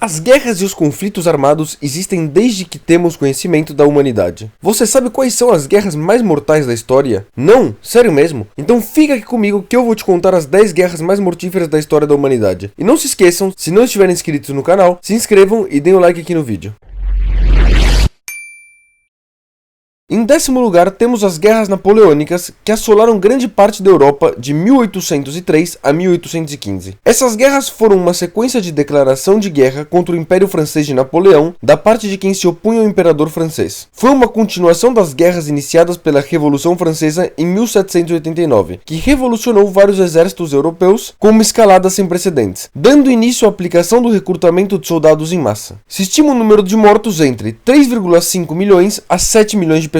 As guerras e os conflitos armados existem desde que temos conhecimento da humanidade. Você sabe quais são as guerras mais mortais da história? Não? Sério mesmo? Então fica aqui comigo que eu vou te contar as 10 guerras mais mortíferas da história da humanidade. E não se esqueçam, se não estiverem inscritos no canal, se inscrevam e deem o like aqui no vídeo. Em 10º lugar, temos as Guerras Napoleônicas, que assolaram grande parte da Europa de 1803 a 1815. Essas guerras foram uma sequência de declaração de guerra contra o Império Francês de Napoleão, da parte de quem se opunha ao Imperador francês. Foi uma continuação das guerras iniciadas pela Revolução Francesa em 1789, que revolucionou vários exércitos europeus com uma escalada sem precedentes, dando início à aplicação do recrutamento de soldados em massa. Se estima o número de mortos entre 3,5 milhões a 7 milhões de pessoas.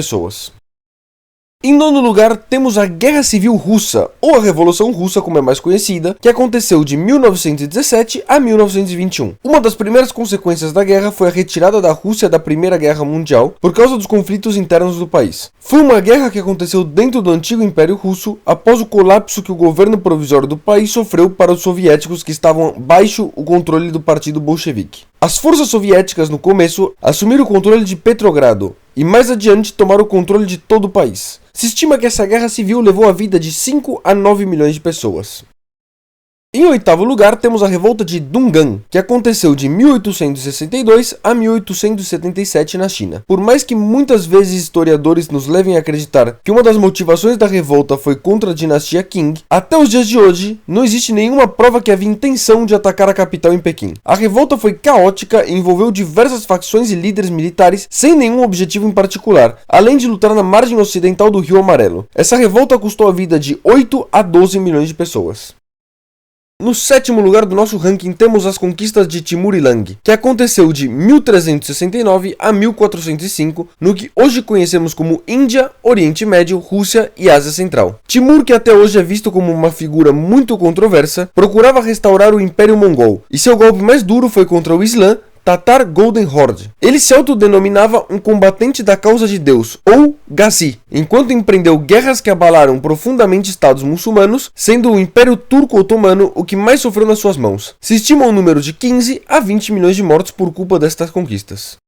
Em 9º lugar, temos a Guerra Civil Russa, ou a Revolução Russa, como é mais conhecida, que aconteceu de 1917 a 1921. Uma das primeiras consequências da guerra foi a retirada da Rússia da Primeira Guerra Mundial por causa dos conflitos internos do país. Foi uma guerra que aconteceu dentro do antigo Império Russo após o colapso que o governo provisório do país sofreu para os soviéticos que estavam baixo o controle do Partido Bolchevique. As forças soviéticas no começo assumiram o controle de Petrogrado e mais adiante tomaram o controle de todo o país. Se estima que essa guerra civil levou a vida de 5 a 9 milhões de pessoas. Em 8º lugar, temos a Revolta de Dungan, que aconteceu de 1862 a 1877 na China. Por mais que muitas vezes historiadores nos levem a acreditar que uma das motivações da revolta foi contra a dinastia Qing, até os dias de hoje não existe nenhuma prova que havia intenção de atacar a capital em Pequim. A revolta foi caótica e envolveu diversas facções e líderes militares sem nenhum objetivo em particular, além de lutar na margem ocidental do Rio Amarelo. Essa revolta custou a vida de 8 a 12 milhões de pessoas. No 7º lugar do nosso ranking temos as conquistas de Timur Lenk, que aconteceu de 1369 a 1405, no que hoje conhecemos como Índia, Oriente Médio, Rússia e Ásia Central. Timur, que até hoje é visto como uma figura muito controversa, procurava restaurar o Império Mongol, e seu golpe mais duro foi contra o Islã, Tatar Golden Horde. Ele se autodenominava um combatente da causa de Deus, ou Ghazi, enquanto empreendeu guerras que abalaram profundamente estados muçulmanos, sendo o Império Turco-Otomano o que mais sofreu nas suas mãos. Se estima um número de 15 a 20 milhões de mortos por culpa destas conquistas.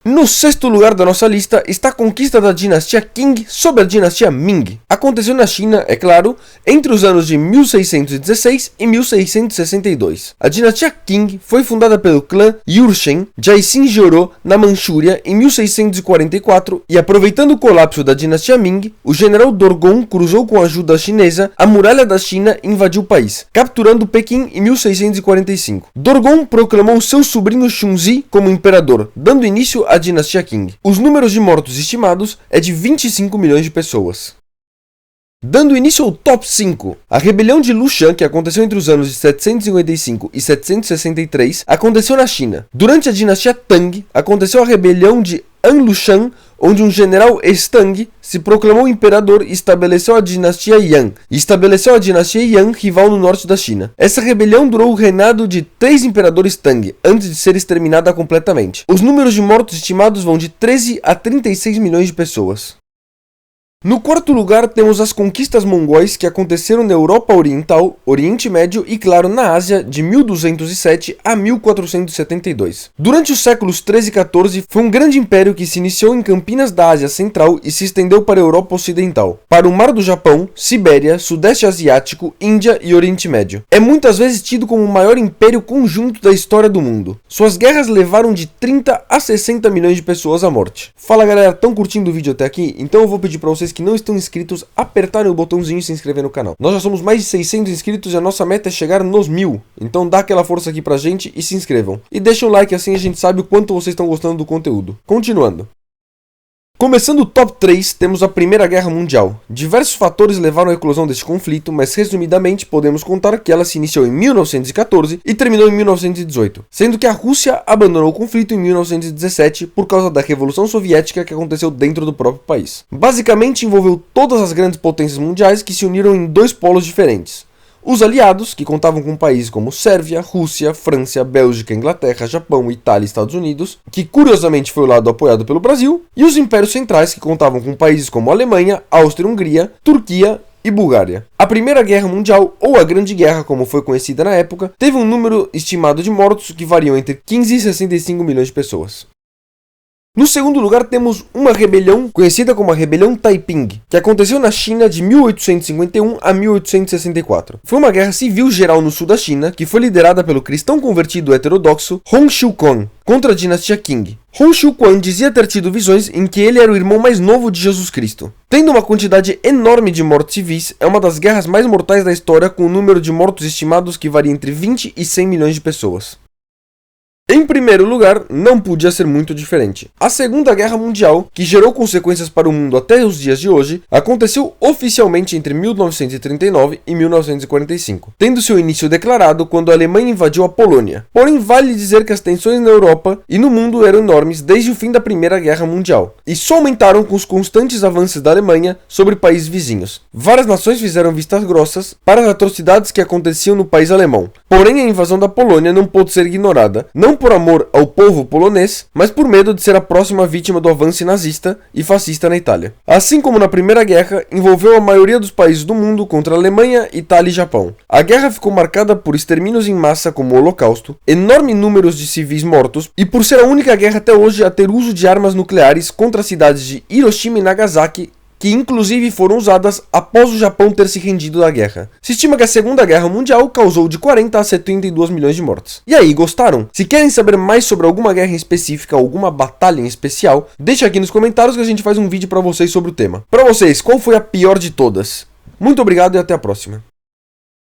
No 6º lugar da nossa lista está a conquista da dinastia Qing sobre a dinastia Ming. Aconteceu na China, é claro, entre os anos de 1616 e 1662. A dinastia Qing foi fundada pelo clã Yurshen Jaisin Joro na Manchúria em 1644 e, aproveitando o colapso da dinastia Ming, o general Dorgon cruzou com a ajuda chinesa a muralha da China e invadiu o país, capturando Pequim em 1645. Dorgon proclamou seu sobrinho Shunzi como imperador, dando início à dinastia Qing. Os números de mortos estimados é de 25 milhões de pessoas. Dando início ao top 5, a rebelião de Lushan, que aconteceu entre os anos de 755 e 763, aconteceu na China. Durante a dinastia Tang, aconteceu a rebelião de An Lushan, onde um general Estang se proclamou imperador e estabeleceu a dinastia Yan, rival no norte da China. Essa rebelião durou o reinado de 3 imperadores Tang, antes de ser exterminada completamente. Os números de mortos estimados vão de 13 a 36 milhões de pessoas. No 4º lugar, temos as conquistas mongóis que aconteceram na Europa Oriental, Oriente Médio e, claro, na Ásia de 1207 a 1472. Durante os séculos 13 e 14, foi um grande império que se iniciou em Campinas da Ásia Central e se estendeu para a Europa Ocidental, para o Mar do Japão, Sibéria, Sudeste Asiático, Índia e Oriente Médio. É muitas vezes tido como o maior império conjunto da história do mundo. Suas guerras levaram de 30 a 60 milhões de pessoas à morte. Fala galera, estão curtindo o vídeo até aqui? Então eu vou pedir para vocês que não estão inscritos, apertarem o botãozinho e se inscrever no canal. Nós já somos mais de 600 inscritos e a nossa meta é chegar nos 1000. Então dá aquela força aqui pra gente e se inscrevam. E deixa um like, assim a gente sabe o quanto vocês estão gostando do conteúdo. Continuando. Começando o top 3, temos a Primeira Guerra Mundial. Diversos fatores levaram à eclosão deste conflito, mas resumidamente podemos contar que ela se iniciou em 1914 e terminou em 1918, sendo que a Rússia abandonou o conflito em 1917 por causa da Revolução Soviética que aconteceu dentro do próprio país. Basicamente envolveu todas as grandes potências mundiais que se uniram em dois polos diferentes. Os aliados, que contavam com países como Sérvia, Rússia, França, Bélgica, Inglaterra, Japão, Itália e Estados Unidos, que curiosamente foi o lado apoiado pelo Brasil, e os impérios centrais, que contavam com países como Alemanha, Áustria-Hungria, Turquia e Bulgária. A Primeira Guerra Mundial, ou a Grande Guerra como foi conhecida na época, teve um número estimado de mortos que variam entre 15 e 65 milhões de pessoas. No segundo lugar temos uma rebelião conhecida como a Rebelião Taiping, que aconteceu na China de 1851 a 1864. Foi uma guerra civil geral no sul da China, que foi liderada pelo cristão convertido heterodoxo Hong Xiuquan, contra a dinastia Qing. Hong Xiuquan dizia ter tido visões em que ele era o irmão mais novo de Jesus Cristo. Tendo uma quantidade enorme de mortos civis, é uma das guerras mais mortais da história, com um número de mortos estimados que varia entre 20 e 100 milhões de pessoas. Em primeiro lugar, não podia ser muito diferente. A Segunda Guerra Mundial, que gerou consequências para o mundo até os dias de hoje, aconteceu oficialmente entre 1939 e 1945, tendo seu início declarado quando a Alemanha invadiu a Polônia. Porém, vale dizer que as tensões na Europa e no mundo eram enormes desde o fim da Primeira Guerra Mundial, e só aumentaram com os constantes avanços da Alemanha sobre países vizinhos. Várias nações fizeram vistas grossas para as atrocidades que aconteciam no país alemão. Porém, a invasão da Polônia não pôde ser ignorada, não por amor ao povo polonês, mas por medo de ser a próxima vítima do avanço nazista e fascista na Itália. Assim como na Primeira Guerra, envolveu a maioria dos países do mundo contra a Alemanha, Itália e Japão. A guerra ficou marcada por extermínios em massa como o Holocausto, enormes números de civis mortos e por ser a única guerra até hoje a ter uso de armas nucleares contra as cidades de Hiroshima e Nagasaki, que inclusive foram usadas após o Japão ter se rendido da guerra. Se estima que a Segunda Guerra Mundial causou de 40 a 72 milhões de mortes. E aí, gostaram? Se querem saber mais sobre alguma guerra em específica ou alguma batalha em especial, deixa aqui nos comentários que a gente faz um vídeo pra vocês sobre o tema. Pra vocês, qual foi a pior de todas? Muito obrigado e até a próxima.